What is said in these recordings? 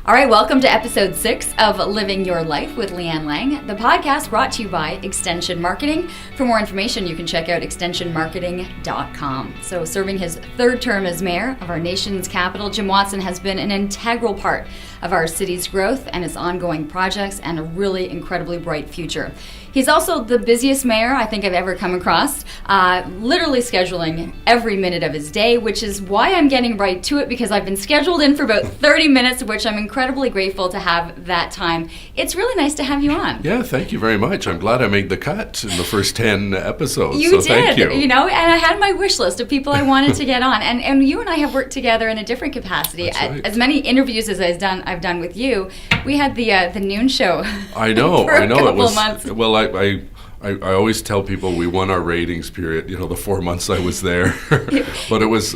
All right, welcome to episode 6 of Living Your Life with Leanne Lang, the podcast brought to you by Extension Marketing. For more information, you can check out extensionmarketing.com. So serving his third term as mayor of our nation's capital, Jim Watson has been an integral part of our city's growth and its ongoing projects and a really incredibly bright future. He's also the busiest mayor I think I've ever come across, literally scheduling every minute of his day, which is why I'm getting right to it, because I've been scheduled in for about 30 minutes, of which I'm incredibly grateful to have that time. It's really nice to have you on. Yeah, thank you very much. I'm glad I made the cut in the first 10 episoves. You so did, thank you. And I had my wish list of people I wanted to get on. And you and I have worked together in a different capacity. That's right. As many interviews as I've done with you. We had the noon show. I know. for a couple It was months. well. I always tell people we won our ratings period. The 4 months I was there, but it was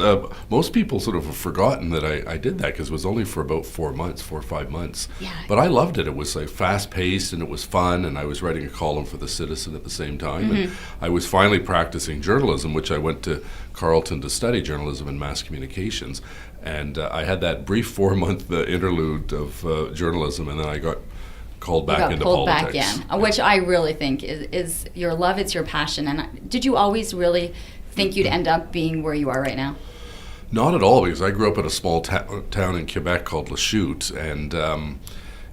most people sort of have forgotten that I did that because it was only for about 4 or 5 months. Yeah. But I loved it. It was like fast paced and it was fun, and I was writing a column for the Citizen at the same time. Mm-hmm. And I was finally practicing journalism, which I went to Carleton to study journalism and mass communications. And I had that brief 4-month interlude of journalism, and then I got called back into politics. Back in, which I really think is your love, it's your passion. And did you always really think you'd end up being where you are right now? Not at all, because I grew up in a small town in Quebec called Lachute, and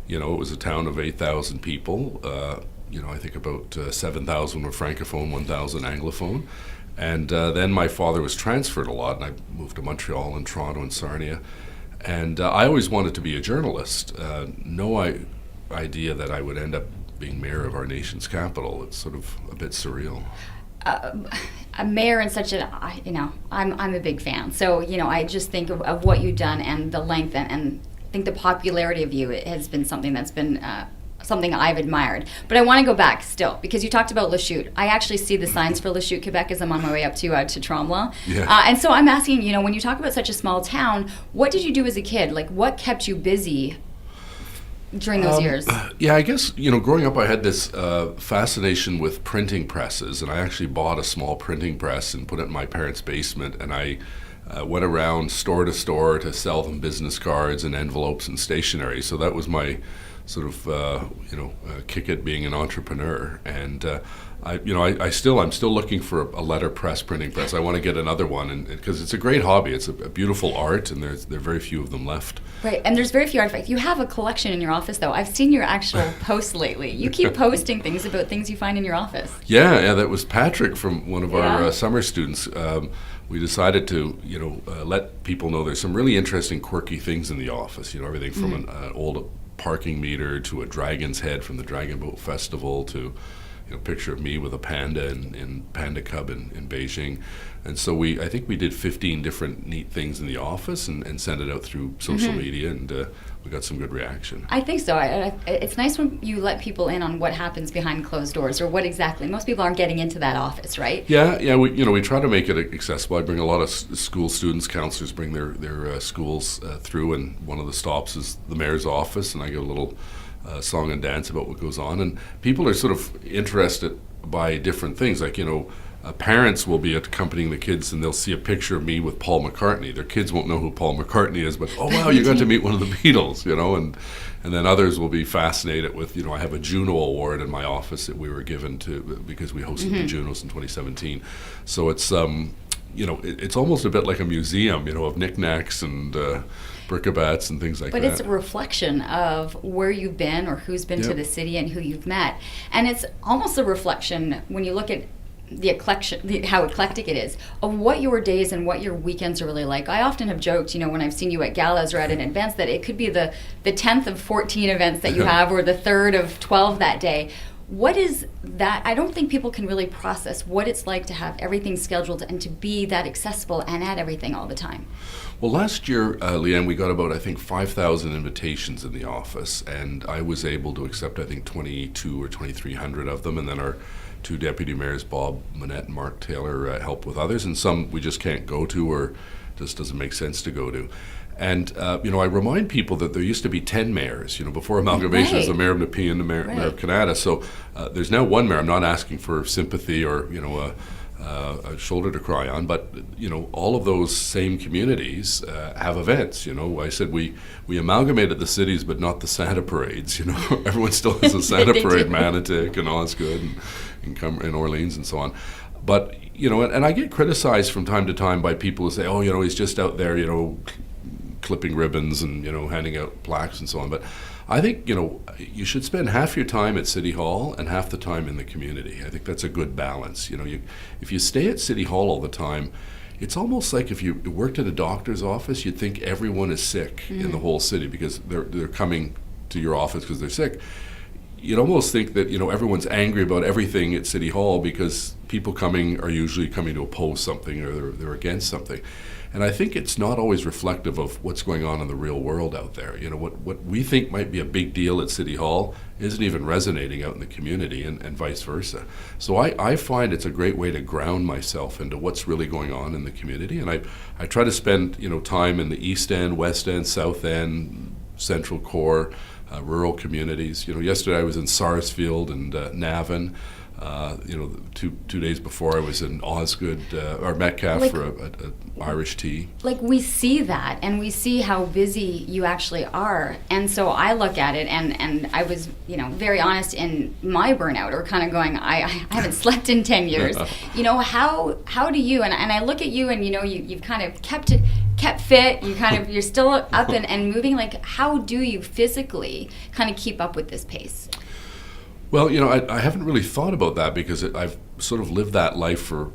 it was a town of 8,000 people. I think about 7,000 were Francophone, 1,000 Anglophone. And then my father was transferred a lot, and I moved to Montreal and Toronto and Sarnia. And I always wanted to be a journalist. No idea that I would end up being mayor of our nation's capital. It's sort of a bit surreal. A mayor in such I'm a big fan. So, I just think of what you've done and the length and I think the popularity of you has been something that's been something I've admired. But I want to go back still, because you talked about Lachute. I actually see the signs for Lachute, Quebec, as I'm on my way up to Tremblant. Yeah. And so I'm asking, when you talk about such a small town, what did you do as a kid? Like, what kept you busy during those years? Yeah, I guess, growing up I had this fascination with printing presses, and I actually bought a small printing press and put it in my parents' basement, and I went around store to store to sell them business cards and envelopes and stationery. So that was my sort of, kick at being an entrepreneur. And I'm still looking for a letterpress printing press. I want to get another one, and because it's a great hobby. It's a beautiful art, and there are very few of them left. Right, and there's very few artifacts. You have a collection in your office, though. I've seen your actual posts lately. You keep posting things about things you find in your office. Yeah, that was Patrick from one of our summer students. We decided to, let people know there's some really interesting, quirky things in the office. Everything from an old parking meter to a dragon's head from the Dragon Boat Festival to picture of me with a panda in Panda Cub in Beijing. And so I think we did 15 different neat things in the office and sent it out through social media, and we got some good reaction. I think so. It's nice when you let people in on what happens behind closed doors, or what exactly. Most people aren't getting into that office, right? Yeah. We try to make it accessible. I bring a lot of school students, counselors bring their schools through, and one of the stops is the mayor's office, and I give a little song and dance about what goes on, and people are sort of interested by different things. Like parents will be accompanying the kids, and they'll see a picture of me with Paul McCartney. Their kids won't know who Paul McCartney is, but oh wow, you got to meet one of the Beatles, and then others will be fascinated with I have a Juno Award in my office that we were given to because we hosted the Junos in 2017. So it's it's almost a bit like a museum, of knickknacks and bric-a-bats and things like that. But it's a reflection of where you've been or who's been to the city and who you've met. And it's almost a reflection, when you look at how eclectic it is, of what your days and what your weekends are really like. I often have joked, when I've seen you at Galas or at an event, that it could be the 10th of 14 events that you have, or the 3rd of 12 that day. What is that? I don't think people can really process what it's like to have everything scheduled and to be that accessible and at everything all the time. Well, last year, Leanne, we got about, I think, 5,000 invitations in the office, and I was able to accept, I think, 2,200 or 2,300 of them, and then our two deputy mayors, Bob Monette and Mark Taylor, help with others, and some we just can't go to or just doesn't make sense to go to. And, I remind people that there used to be 10 mayors, before amalgamation, as the mayor of Nepean and the mayor of Canada. So there's now one mayor. I'm not asking for sympathy or, a shoulder to cry on. But all of those same communities have events. I said we amalgamated the cities, but not the Santa parades. Everyone still has a Santa parade, Manotick and Osgood and Orleans and so on. But and I get criticized from time to time by people who say, oh, he's just out there, clipping ribbons and handing out plaques and so on. But I think you should spend half your time at City Hall and half the time in the community. I think that's a good balance. If you stay at City Hall all the time, it's almost like if you worked at a doctor's office, you'd think everyone is sick in the whole city because they're coming to your office because they're sick. You'd almost think that everyone's angry about everything at City Hall because people are usually coming to oppose something or they're against something. And I think it's not always reflective of what's going on in the real world out there. What we think might be a big deal at City Hall isn't even resonating out in the community and vice versa. So I find it's a great way to ground myself into what's really going on in the community. And I try to spend time in the East End, West End, South End, Central Core, rural communities. Yesterday I was in Sarsfield and Navan. 2 days before I was in Osgood or Metcalfe for a Irish tea. We see that, and we see how busy you actually are, and so I look at it, and I was very honest in my burnout, or kind of going, I haven't slept in 10 years. How do you? And I look at you, and you've kind of kept fit. You're still up and moving. How do you physically kind of keep up with this pace? Well, I haven't really thought about that because I've sort of lived that life for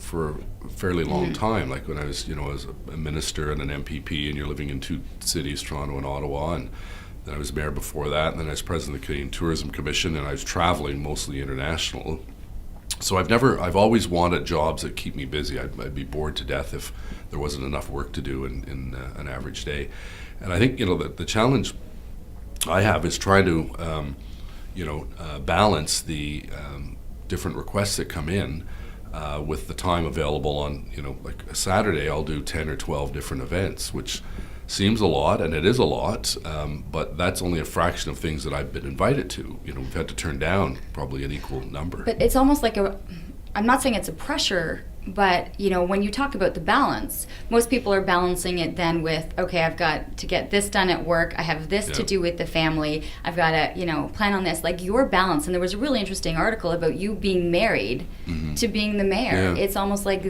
a fairly long time. Like when I was, as a minister and an MPP, and you're living in two cities, Toronto and Ottawa, and then I was mayor before that, and then I was president of the Canadian Tourism Commission, and I was traveling mostly international. So I've always wanted jobs that keep me busy. I'd be bored to death if there wasn't enough work to do in an average day. And I think, the challenge I have is trying to balance the different requests that come in with the time available on, like a Saturday I'll do 10 or 12 different events, which seems a lot, and it is a lot, but that's only a fraction of things that I've been invited to. We've had to turn down probably an equal number. But it's almost like I'm not saying it's a pressure, but when you talk about the balance, most people are balancing it then with, okay, I've got to get this done at work, I have this to do with the family, I've got to plan on this. Like your balance, and there was a really interesting article about you being married to being the mayor. It's almost like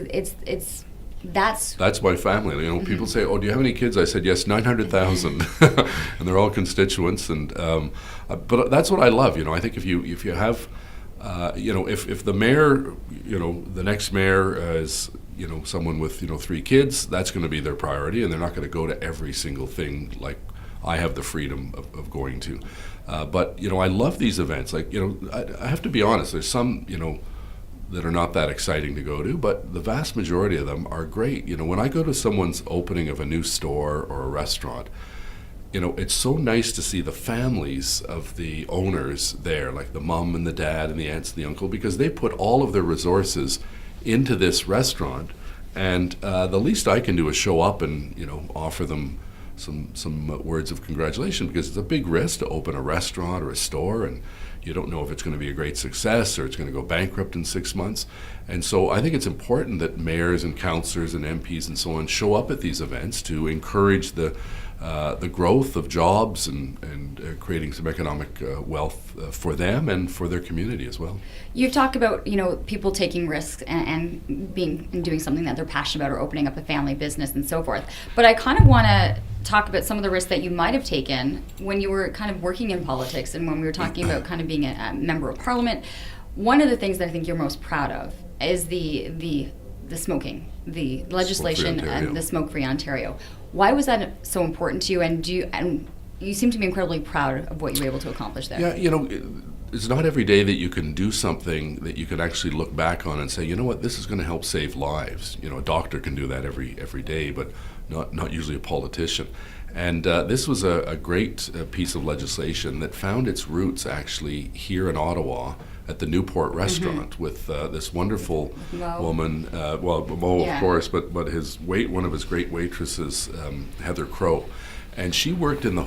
that's my family. People say, "Oh, do you have any kids?" I said, "Yes, 900,000," and they're all constituents. And but that's what I love. I think if you have if the mayor, the next mayor is, someone with, 3 kids, that's going to be their priority, and they're not going to go to every single thing like I have the freedom of going to. But, I love these events. I have to be honest, there's some, that are not that exciting to go to, but the vast majority of them are great. When I go to someone's opening of a new store or a restaurant, it's so nice to see the families of the owners there, like the mom and the dad and the aunts and the uncle, because they put all of their resources into this restaurant. And the least I can do is show up and, offer them some words of congratulation, because it's a big risk to open a restaurant or a store, and you don't know if it's going to be a great success or it's going to go bankrupt in 6 months. And so I think it's important that mayors and councillors and MPs and so on show up at these events to encourage the growth of jobs and creating some economic wealth for them and for their community as well. You've talked about people taking risks and doing something that they're passionate about, or opening up a family business and so forth. But I kind of want to talk about some of the risks that you might have taken when you were kind of working in politics, and when we were talking about kind of being a member of parliament. One of the things that I think you're most proud of is the smoking, the legislation and the SmokeFree Ontario. Why was that so important to you? And you seem to be incredibly proud of what you were able to accomplish there. Yeah, it's not every day that you can do something that you can actually look back on and say, you know what, this is going to help save lives. A doctor can do that every day, but not usually a politician. And this was a great piece of legislation that found its roots actually here in Ottawa at the Newport restaurant with this wonderful woman, Mo of course, but one of his great waitresses, Heather Crow. And she worked in the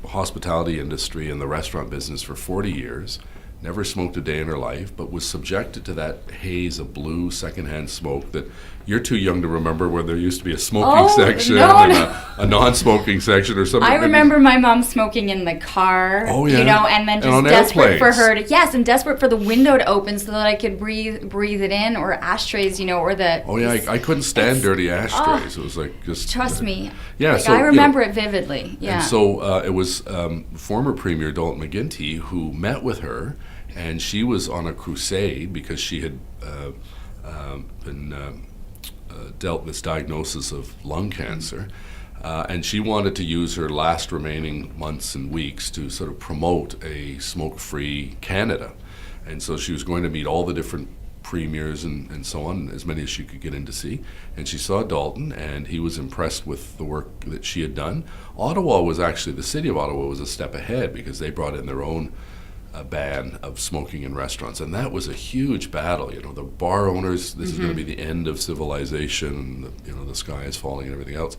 hospitality industry and the restaurant business for 40 years, never smoked a day in her life, but was subjected to that haze of blue secondhand smoke that you're too young to remember, where there used to be a smoking section and a non-smoking section or something. I remember my mom smoking in the car, and then just desperate for her to, and desperate for the window to open so that I could breathe it in, or ashtrays, or the... Oh, yeah, I couldn't stand dirty ashtrays. It was like just... Trust me. Yeah, I remember it vividly, yeah. And so it was former Premier Dalton McGuinty who met with her, and she was on a crusade because she had been... dealt this diagnosis of lung cancer, and she wanted to use her last remaining months and weeks to sort of promote a smoke-free Canada. And so she was going to meet all the different premiers and so on, as many as she could get in to see. And she saw Dalton, and he was impressed with the work that she had done. The city of Ottawa was a step ahead because they brought in their own ban of smoking in restaurants, and that was a huge battle. The bar owners, this is going to be the end of civilization, and the sky is falling and everything else.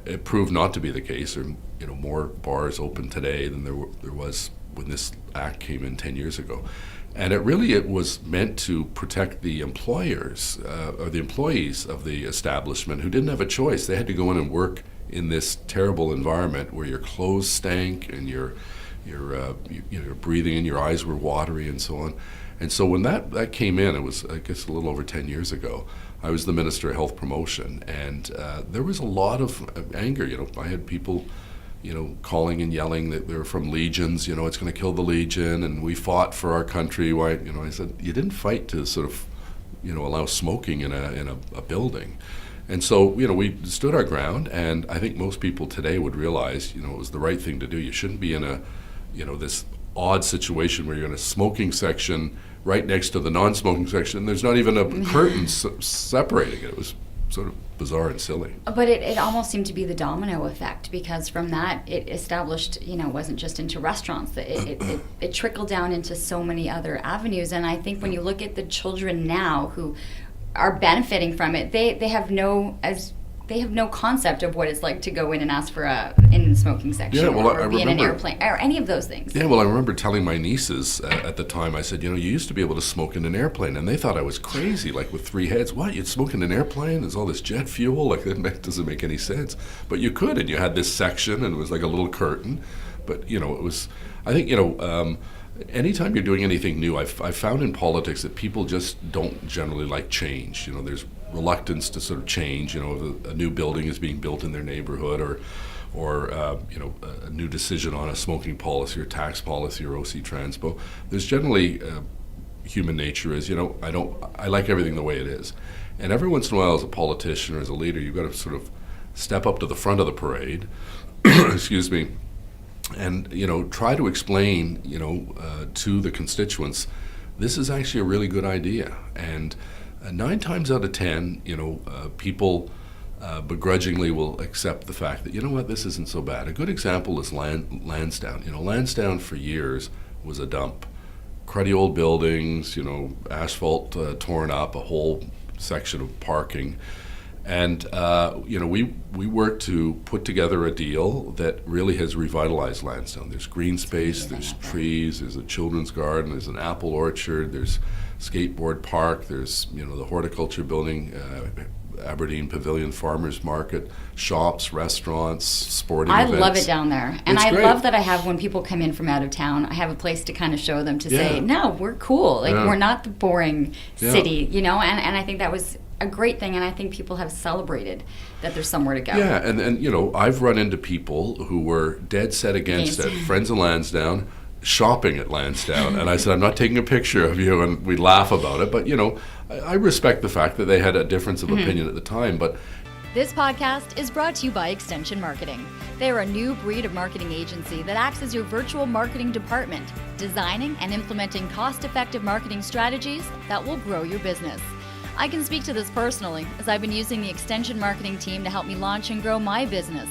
It proved not to be the case. There are more bars open today than there was when this act came in 10 years ago. And it was meant to protect the employers or the employees of the establishment who didn't have a choice. They had to go in and work in this terrible environment where your clothes stank and you're breathing in, your eyes were watery and so on. And so when that came in, it was, I guess, a little over 10 years ago, I was the Minister of Health Promotion, and there was a lot of anger. I had people, calling and yelling that they were from legions, it's going to kill the legion, and we fought for our country. Why, I said, you didn't fight to sort of, allow smoking in a building. And so, we stood our ground, and I think most people today would realize, it was the right thing to do. You shouldn't be in this odd situation where you're in a smoking section right next to the non-smoking section, and there's not even a curtain separating it. It was sort of bizarre and silly. But it almost seemed to be the domino effect, because from that it established, wasn't just into restaurants. It trickled down into so many other avenues. And I think when you look at the children now who are benefiting from it, they have no concept of what it's like to go in and ask for in the smoking section, or be in an airplane, or any of those things. Yeah, well, I remember telling my nieces at the time, I said, you used to be able to smoke in an airplane, and they thought I was crazy, like with three heads. What, you'd smoke in an airplane? There's all this jet fuel? Like, that doesn't make any sense. But you could, and you had this section, and it was like a little curtain. But, it was, I think, anytime you're doing anything new, I've found in politics that people just don't generally like change. There's reluctance to sort of change. If a new building is being built in their neighborhood, or a new decision on a smoking policy or tax policy or OC Transpo, there's generally human nature is, I like everything the way it is. And every once in a while, as a politician or as a leader, you've got to sort of step up to the front of the parade, excuse me, and try to explain to the constituents, this is actually a really good idea. And 9 times out of 10, people begrudgingly will accept the fact that, this isn't so bad. A good example is Lansdowne. Lansdowne for years was a dump. Cruddy old buildings, asphalt torn up, a whole section of parking. And, we worked to put together a deal that really has revitalized Lansdowne. There's green space, there's trees, there's a children's garden, there's an apple orchard, there's skateboard park, there's, the horticulture building, Aberdeen Pavilion Farmers Market, shops, restaurants, sporting events. I love it down there. And it's great. Love that I have, when people come in from out of town, I have a place to kind of show them to say, no, we're cool. Like, we're not the boring city, and I think that was a great thing, and I think people have celebrated that there's somewhere to go. Yeah, and I've run into people who were dead set against it, friends in Lansdowne, shopping at Lansdowne, and I said, I'm not taking a picture of you, and we laugh about it, but I respect the fact that they had a difference of opinion at the time. But this podcast is brought to you by Extension Marketing. They are a new breed of marketing agency that acts as your virtual marketing department, designing and implementing cost-effective marketing strategies that will grow your business. I can speak to this personally, as I've been using the Extension Marketing team to help me launch and grow my business.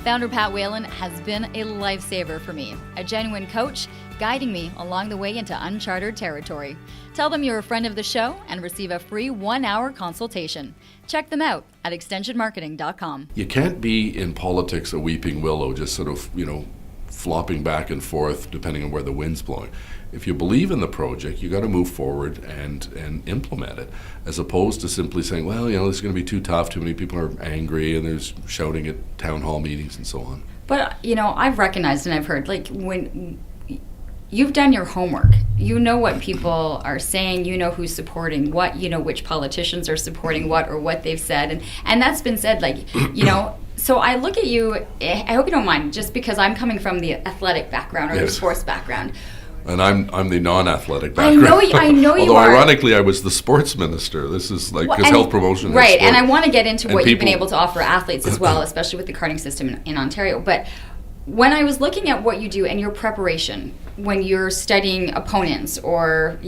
Founder Pat Whalen has been a lifesaver for me, a genuine coach, guiding me along the way into uncharted territory. Tell them you're a friend of the show and receive a free 1-hour consultation. Check them out at extensionmarketing.com. You can't be in politics a weeping willow, just sort of, flopping back and forth depending on where the wind's blowing. If you believe in the project, you got to move forward and implement it, as opposed to simply saying, well, this is going to be too tough, too many people are angry, and there's shouting at town hall meetings and so on. But, I've recognized and I've heard, when you've done your homework, you know what people are saying, you know who's supporting what, which politicians are supporting what or what they've said. And that's been said, so I look at you, I hope you don't mind, just because I'm coming from the athletic background or the sports background. And I'm the non-athletic background. I know you Although are. ironically, I was the sports minister. This is because health promotion. Right, and I want to get into what you've been able to offer athletes as well, especially with the karting system in Ontario. But when I was looking at what you do and your preparation, when you're studying opponents or,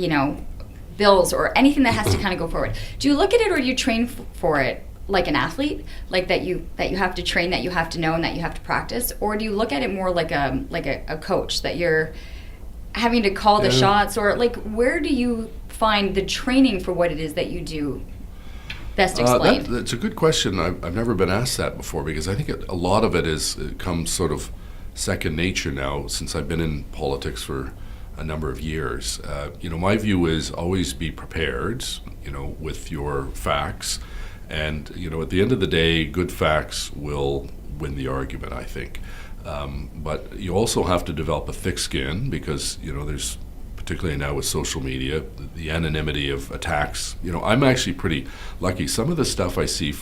bills or anything that has to kind of go forward, do you look at it or do you train for it like an athlete, like that you have to train, that you have to know, and that you have to practice? Or do you look at it more like a coach, that you're having to call the shots? Or where do you find the training for what it is that you do best explained? That's a good question. I've never been asked that before, because I think a lot of it comes sort of second nature now, since I've been in politics for a number of years. My view is always be prepared, with your facts. And, at the end of the day, good facts will win the argument, I think. But you also have to develop a thick skin, because, there's, particularly now with social media, the anonymity of attacks. I'm actually pretty lucky. Some of the stuff I see,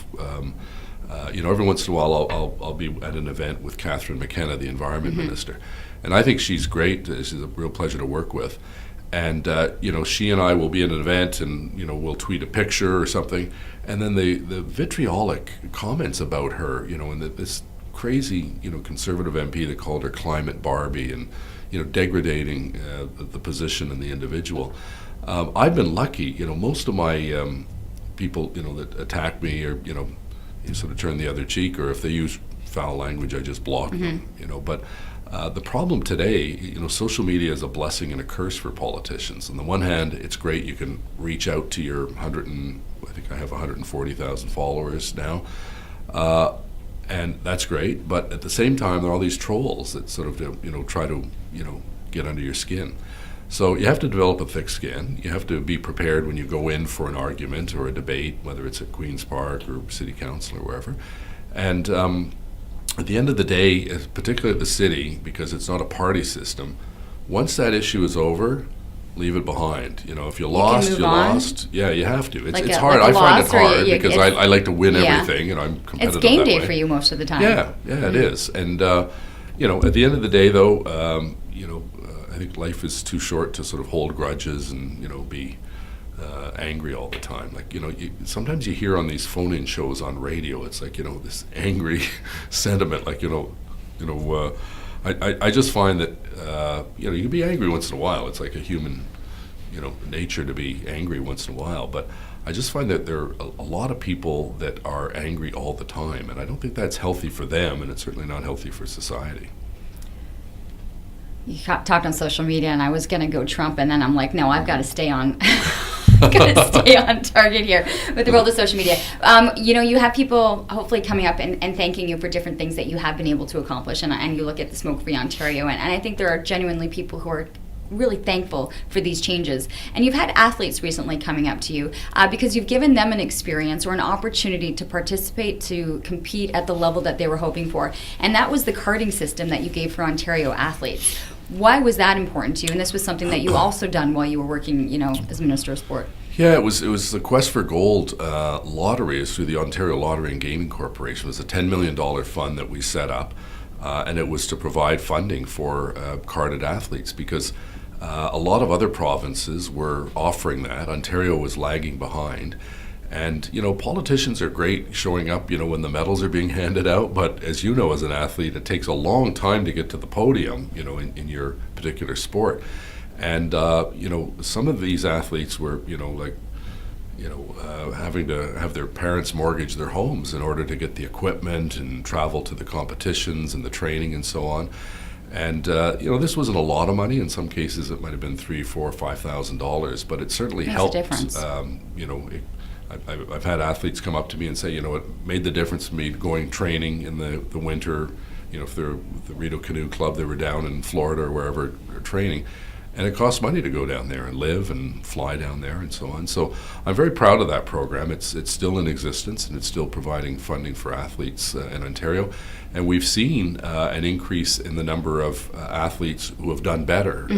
every once in a while I'll be at an event with Catherine McKenna, the Environment Minister. And I think she's great. She's a real pleasure to work with. And, she and I will be at an event and, we'll tweet a picture or something. And then the vitriolic comments about her, and this crazy, conservative MP that called her climate Barbie and, degrading the position and the individual. I've been lucky, most of my people, that attack me or, you sort of turn the other cheek, or if they use foul language, I just block them, But the problem today, social media is a blessing and a curse for politicians. On the one hand, it's great. You can reach out to your I think I have 140,000 followers now. And that's great, but at the same time, there are all these trolls that sort of, try to, get under your skin. So you have to develop a thick skin. You have to be prepared when you go in for an argument or a debate, whether it's at Queen's Park or City Council or wherever. And at the end of the day, particularly at the city, because it's not a party system, once that issue is over, leave it behind. If you lost, you lost. Yeah, you have to. It's hard. I find it hard because I like to win everything, and I'm competitive. It's game that day way. for you most of the time. Yeah, it is. And at the end of the day, though, I think life is too short to sort of hold grudges and be angry all the time. Sometimes you hear on these phone-in shows on radio, it's like this angry sentiment. I just find that you can be angry once in a while. It's like a human nature to be angry once in a while. But I just find that there are a lot of people that are angry all the time, and I don't think that's healthy for them, and it's certainly not healthy for society. You talked on social media, and I was going to go Trump, and then I'm like, no, I've got to stay on. Got to stay on target here with the world of social media. You have people hopefully coming up and thanking you for different things that you have been able to accomplish, and you look at the SmokeFree Ontario, and I think there are genuinely people who are really thankful for these changes. And you've had athletes recently coming up to you because you've given them an experience or an opportunity to participate, to compete at the level that they were hoping for. And that was the karting system that you gave for Ontario athletes. Why was that important to you? And this was something that you also done while you were working, as Minister of Sport. Yeah, it was the Quest for Gold lottery. It's through the Ontario Lottery and Gaming Corporation. It was a $10 million fund that we set up, and it was to provide funding for carded athletes, because a lot of other provinces were offering that. Ontario was lagging behind. And, politicians are great showing up, when the medals are being handed out. But as you know, as an athlete, it takes a long time to get to the podium, in your particular sport. And, some of these athletes were, having to have their parents mortgage their homes in order to get the equipment and travel to the competitions and the training and so on. And, this wasn't a lot of money. In some cases, it might have been $3,000, $4,000, $5,000, but it certainly helped. Makes a difference. I've had athletes come up to me and say, it made the difference for me going training in the winter if they're the Rideau Canoe Club, they were down in Florida or wherever training. And it costs money to go down there and live and fly down there and so on. So I'm very proud of that program. It's still in existence, and it's still providing funding for athletes in Ontario. And we've seen an increase in the number of athletes who have done better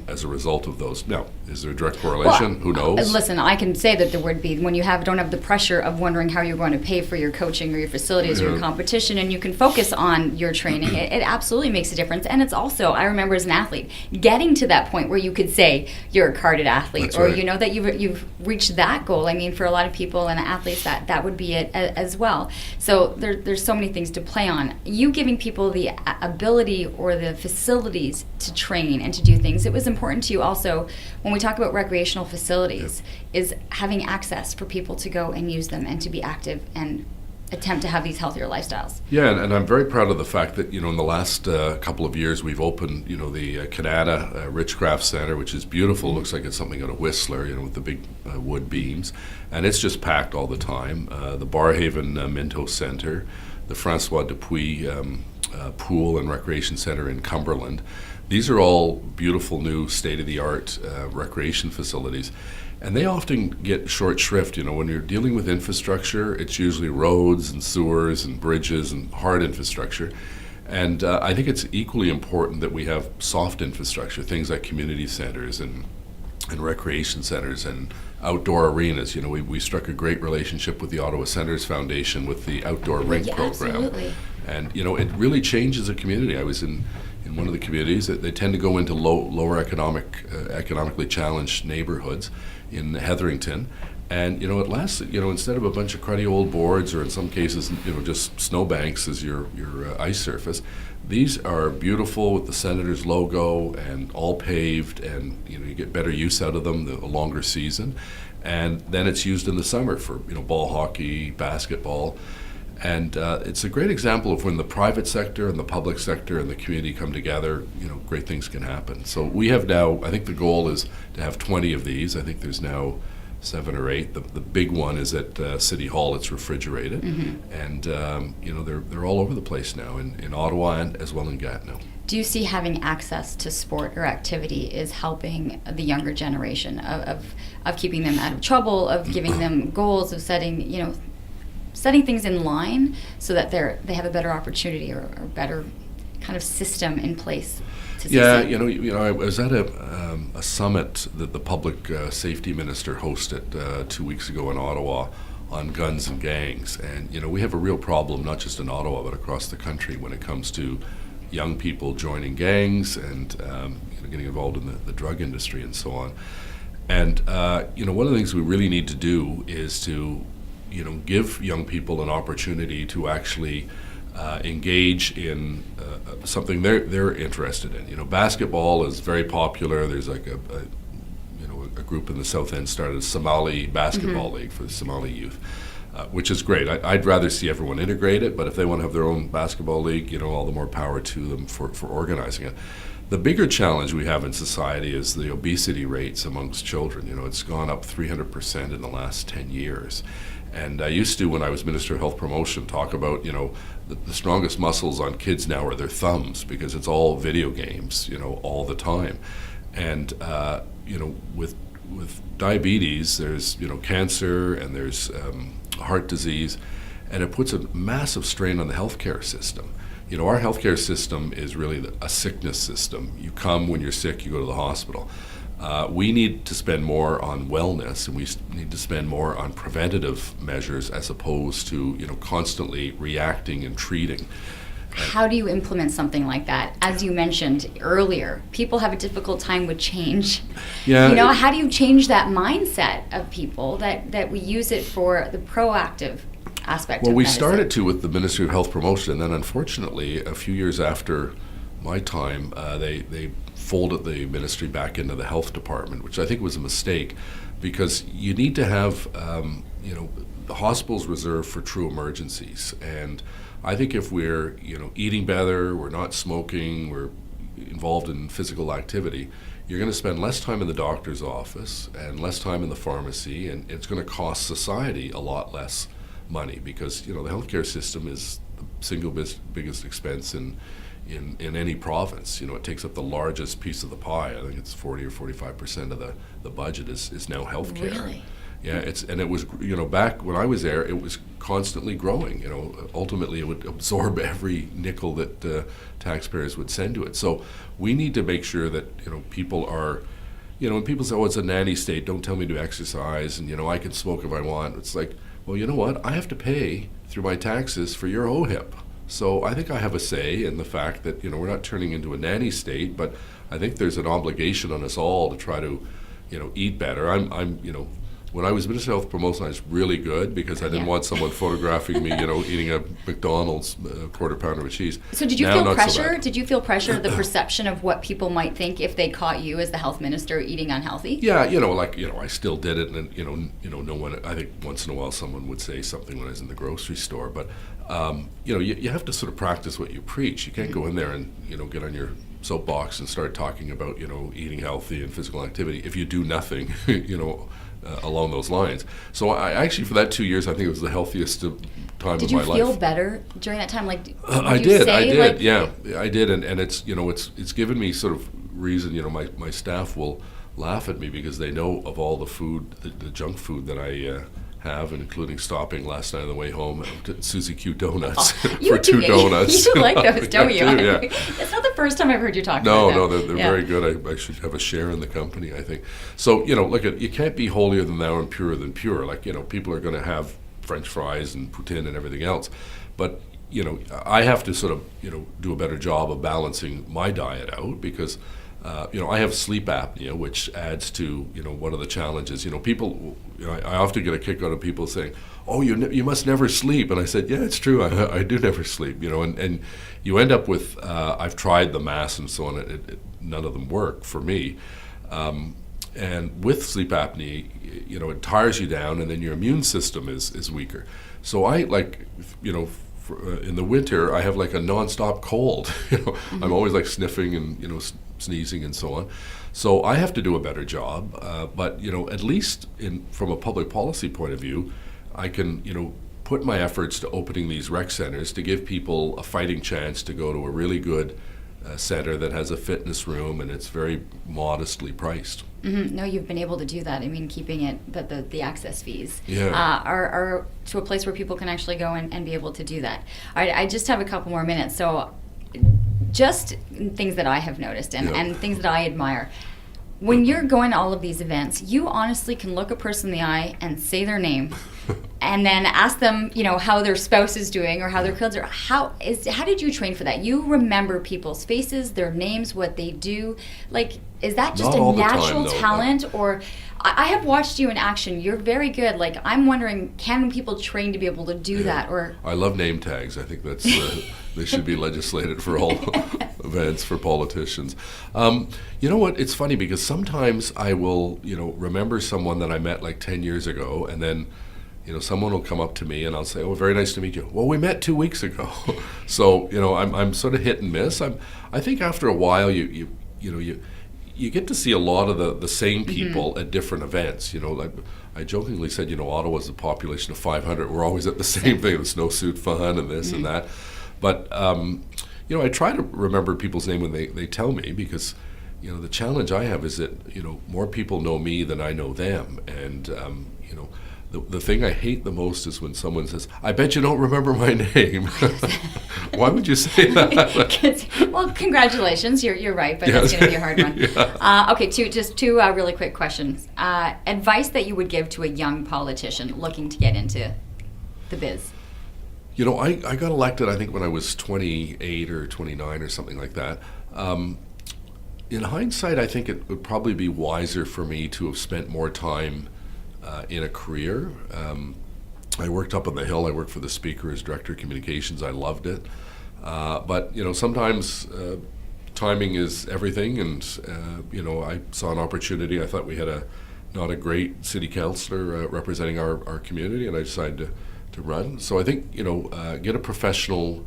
as a result of those. Now, is there a direct correlation? Well, who knows? Listen, I can say that there would be when you don't have the pressure of wondering how you're going to pay for your coaching or your facilities or your competition, and you can focus on your training. It absolutely makes a difference. And it's also, I remember as an athlete, getting to that point where you could say you're a carded athlete. That's or right. that you've reached that goal. I mean, for a lot of people and athletes, that would be it as well. So there's so many things to play on. You giving people the ability or the facilities to train and to do things. It was important to you also when we talk about recreational facilities is having access for people to go and use them and to be active and attempt to have these healthier lifestyles. Yeah, and I'm very proud of the fact that, in the last couple of years we've opened, the Canada Richcraft Centre, which is beautiful. Looks like it's something out of Whistler, with the big wood beams. And it's just packed all the time. The Barrhaven Minto Centre, the Francois Dupuis Pool and Recreation Centre in Cumberland. These are all beautiful new state-of-the-art recreation facilities. And they often get short shrift. When you're dealing with infrastructure, it's usually roads and sewers and bridges and hard infrastructure. And I think it's equally important that we have soft infrastructure, things like community centers and recreation centers and outdoor arenas. We struck a great relationship with the Ottawa Centres Foundation with the outdoor rink program. Absolutely. And it really changes a community. I was in one of the communities that they tend to go into lower economically challenged neighborhoods in Hetherington. And it lasts, instead of a bunch of cruddy old boards, or in some cases, just snowbanks as your ice surface, these are beautiful with the Senators logo and all paved, and you get better use out of them, a longer season. And then it's used in the summer for ball hockey, basketball. And it's a great example of when the private sector and the public sector and the community come together, great things can happen. So we have now, I think the goal is to have 20 of these. I think there's now 7 or 8. The big one is at City Hall. It's refrigerated. And, they're all over the place now in Ottawa and as well in Gatineau. Do you see having access to sport or activity is helping the younger generation of keeping them out of trouble, of giving them goals, of setting things in line so that they have a better opportunity or better kind of system in place to succeed? I was at a summit that the public safety minister hosted 2 weeks ago in Ottawa on guns and gangs. And, we have a real problem, not just in Ottawa, but across the country when it comes to young people joining gangs and getting involved in the drug industry and so on. And, one of the things we really need to do is to give young people an opportunity to actually engage in something they're interested in. Basketball is very popular. There's like a group in the South End started a Somali basketball league for the Somali youth, which is great. I'd rather see everyone integrate it, but if they want to have their own basketball league, all the more power to them for organizing it. The bigger challenge we have in society is the obesity rates amongst children. It's gone up 300% in the last 10 years. And I used to, when I was Minister of Health Promotion, talk about, the strongest muscles on kids now are their thumbs because it's all video games, all the time. And, with diabetes, there's, cancer and there's heart disease, and it puts a massive strain on the healthcare system. Our healthcare system is really a sickness system. You come when you're sick, you go to the hospital. We need to spend more on wellness, and we need to spend more on preventative measures as opposed to constantly reacting and treating. How do you implement something like that? As you mentioned earlier, people have a difficult time with change. Yeah. How do you change that mindset of people that we use it for the proactive aspect of medicine? Well, we started to with the Ministry of Health Promotion, and then unfortunately, a few years after my time, they folded the ministry back into the health department, which I think was a mistake, because you need to have the hospitals reserved for true emergencies. And I think if we're eating better, we're not smoking, we're involved in physical activity, you're going to spend less time in the doctor's office and less time in the pharmacy, and it's going to cost society a lot less money because the healthcare system is the single biggest expense in any province. It takes up the largest piece of the pie. I think it's 40 or 45% of the budget is now healthcare. Really? Yeah, it was back when I was there, it was constantly growing. Ultimately it would absorb every nickel that taxpayers would send to it. So we need to make sure that people are, when people say, "Oh, it's a nanny state, don't tell me to exercise, and I can smoke if I want." It's like, well, you know what? I have to pay through my taxes for your OHIP. So I think I have a say in the fact that we're not turning into a nanny state, but I think there's an obligation on us all to try to eat better. I'm when I was Minister of Health Promotion, I was really good because I didn't want someone photographing me, eating a McDonald's quarter pounder of cheese. So did you feel pressure? Did you feel pressure, the perception of what people might think if they caught you as the health minister eating unhealthy? Yeah, I still did it, and no one. I think once in a while someone would say something when I was in the grocery store, but you have to sort of practice what you preach. You can't go in there and get on your soapbox and start talking about eating healthy and physical activity if you do nothing along those lines. So I actually, for that 2 years, I think it was the healthiest time of my life. Did you feel better during that time? Like, I did. Yeah, I did, and it's it's given me sort of reason. My staff will laugh at me because they know of all the food, the junk food that I have, and including stopping last night on the way home at Susie Q Donuts for 2 donuts. You like those, don't you? Yeah. It's not the first time I've heard you talk about that. No, they're very good. I should have a share in the company, I think. So, you can't be holier than thou and purer than pure. Like, people are going to have French fries and poutine and everything else. But, I have to sort of, do a better job of balancing my diet out because I have sleep apnea, which adds to one of the challenges. People, I often get a kick out of people saying, "Oh, you must never sleep," and I said, "Yeah, it's true. I do never sleep." And you end up with I've tried the mask and so on. None of them work for me. And with sleep apnea, it tires you down, and then your immune system is weaker. So I in the winter, I have like a nonstop cold. I'm always like sniffing and sneezing and so on. So I have to do a better job. But at least from a public policy point of view, I can put my efforts to opening these rec centers to give people a fighting chance to go to a really good center that has a fitness room and it's very modestly priced. Mm-hmm. No, you've been able to do that. I mean, keeping it, the access fees are to a place where people can actually go and be able to do that. All right, I just have a couple more minutes. So just things that I have noticed and things that I admire. When you're going to all of these events, you honestly can look a person in the eye and say their name and then ask them, how their spouse is doing or how their kids are. How did you train for that? You remember people's faces, their names, what they do. Like, is that just a natural talent? Or I have watched you in action. You're very good. Like, I'm wondering, can people train to be able to do that? Or I love name tags. I think that's they should be legislated for all events for politicians. You know what? It's funny because sometimes I will, remember someone that I met like 10 years ago, and then, someone will come up to me and I'll say, "Oh, very nice to meet you." "Well, we met 2 weeks ago." So, I'm sort of hit and miss. I think after a while, you get to see a lot of the same people at different events. Like I jokingly said, Ottawa's a population of 500. We're always at the same thing, the snowsuit fun and this and that. But, I try to remember people's name when they tell me because, the challenge I have is that, more people know me than I know them. And, the thing I hate the most is when someone says, "I bet you don't remember my name." Why would you say that? Well, congratulations. You're right, but that's going to be a hard one. Yeah. Okay, two really quick questions. Advice that you would give to a young politician looking to get into the biz. I got elected, I think, when I was 28 or 29 or something like that. In hindsight, I think it would probably be wiser for me to have spent more time in a career. I worked up on the Hill. I worked for the Speaker as Director of Communications. I loved it. But, sometimes timing is everything. And, I saw an opportunity. I thought we had not a great city councillor representing our community, and I decided to run. So I think, get a professional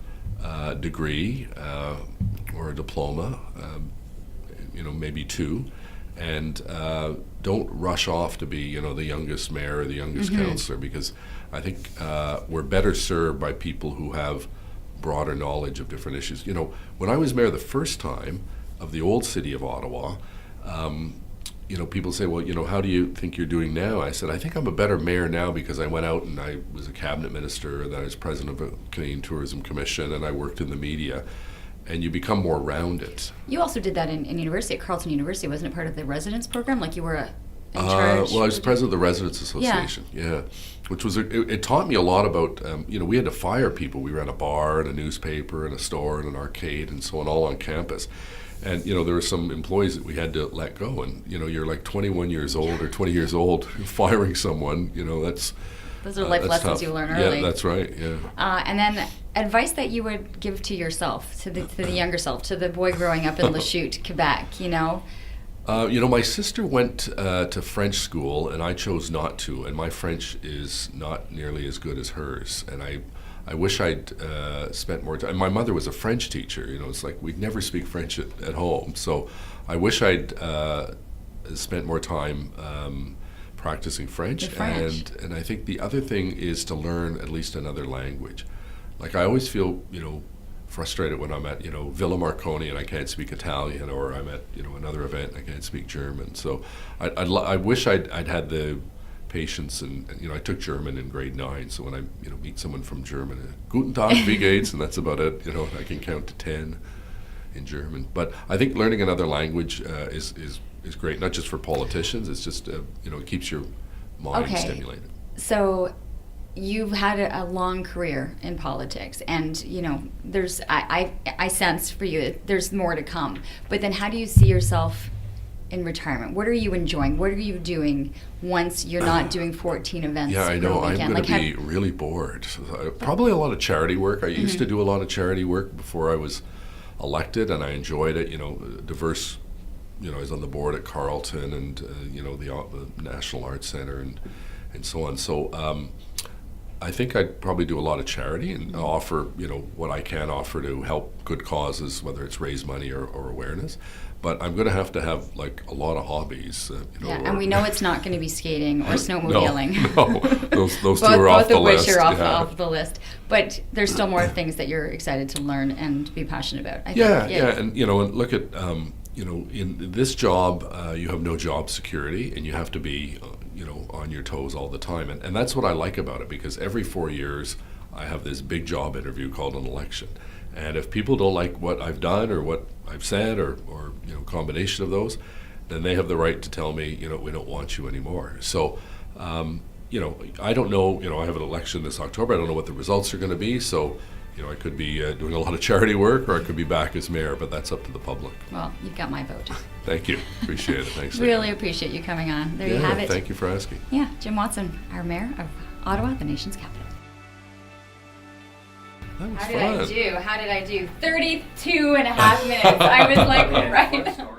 degree or a diploma, maybe 2. And don't rush off to be, the youngest mayor or the youngest councillor, because I think we're better served by people who have broader knowledge of different issues. You know, when I was mayor the first time of the old city of Ottawa, you know, people say, well, you know, how do you think you're doing now? I said, I think I'm a better mayor now because I went out and I was a cabinet minister, and then I was president of a Canadian Tourism Commission, and I worked in the media, and you become more rounded. You also did that in university, at Carleton University. Wasn't it part of the residence program? Like you were in charge? Well, I was president of the Residents Association, yeah. Which was, it taught me a lot about, you know, we had to fire people. We ran a bar and a newspaper and a store and an arcade and so on, all on campus. And, you know, there were some employees that we had to let go. And, you know, you're like 21 years old or 20 years old, firing someone, you know, that's... Those are life lessons tough. You learn early. Yeah, that's right, yeah. And then advice that you would give to yourself, to the younger self, to the boy growing up in Lachute, Quebec, you know? You know, my sister went to French school, and I chose not to. And my French is not nearly as good as hers. And I wish I'd spent more time. My mother was a French teacher. You know, it's like we'd never speak French at home. So I wish I'd spent more time practicing French. And I think the other thing is to learn at least another language. Like I always feel, you know, frustrated when I'm at, you know, Villa Marconi and I can't speak Italian, or I'm at, you know, another event and I can't speak German. So I wish I'd had the patience, and you know, I took German in grade 9, so when I, you know, meet someone from Germany, Guten Tag, wie geht's, and that's about it. You know, I can count to 10 in German. But I think learning another language is great, not just for politicians. It's just you know, it keeps your mind stimulated. So you've had a long career in politics, and you know, there's I sense for you there's more to come. But then, how do you see yourself in retirement? What are you enjoying? What are you doing once you're not doing 14 events? Yeah, I know. I'm going to be really bored. Probably a lot of charity work. I used to do a lot of charity work before I was elected, and I enjoyed it. You know, diverse. You know, I was on the board at Carleton, and you know, the National Arts Center, and so on. So I think I'd probably do a lot of charity and offer, you know, what I can offer to help good causes, whether it's raise money or awareness. But I'm going to have like a lot of hobbies. You know, and we know it's not going to be skating or snowmobiling. No, those two are off the list. Both of which are off the list. But there's still more things that you're excited to learn and be passionate about. I think. And you know, and look at you know, in this job, you have no job security, and you have to be you know, on your toes all the time, and that's what I like about it, because every 4 years I have this big job interview called an election. And if people don't like what I've done or what I've said, or you know, combination of those, then they have the right to tell me, you know, we don't want you anymore. So, you know, I don't know, you know, I have an election this October. I don't know what the results are going to be. So, you know, I could be doing a lot of charity work, or I could be back as mayor, but that's up to the public. Well, you've got my vote. Thank you. Appreciate it. Thanks. Really appreciate you coming on. There you have it. Thank you for asking. Yeah, Jim Watson, our mayor of Ottawa, the nation's capital. That was fun. How did I do? 32 and a half minutes. I was like, right.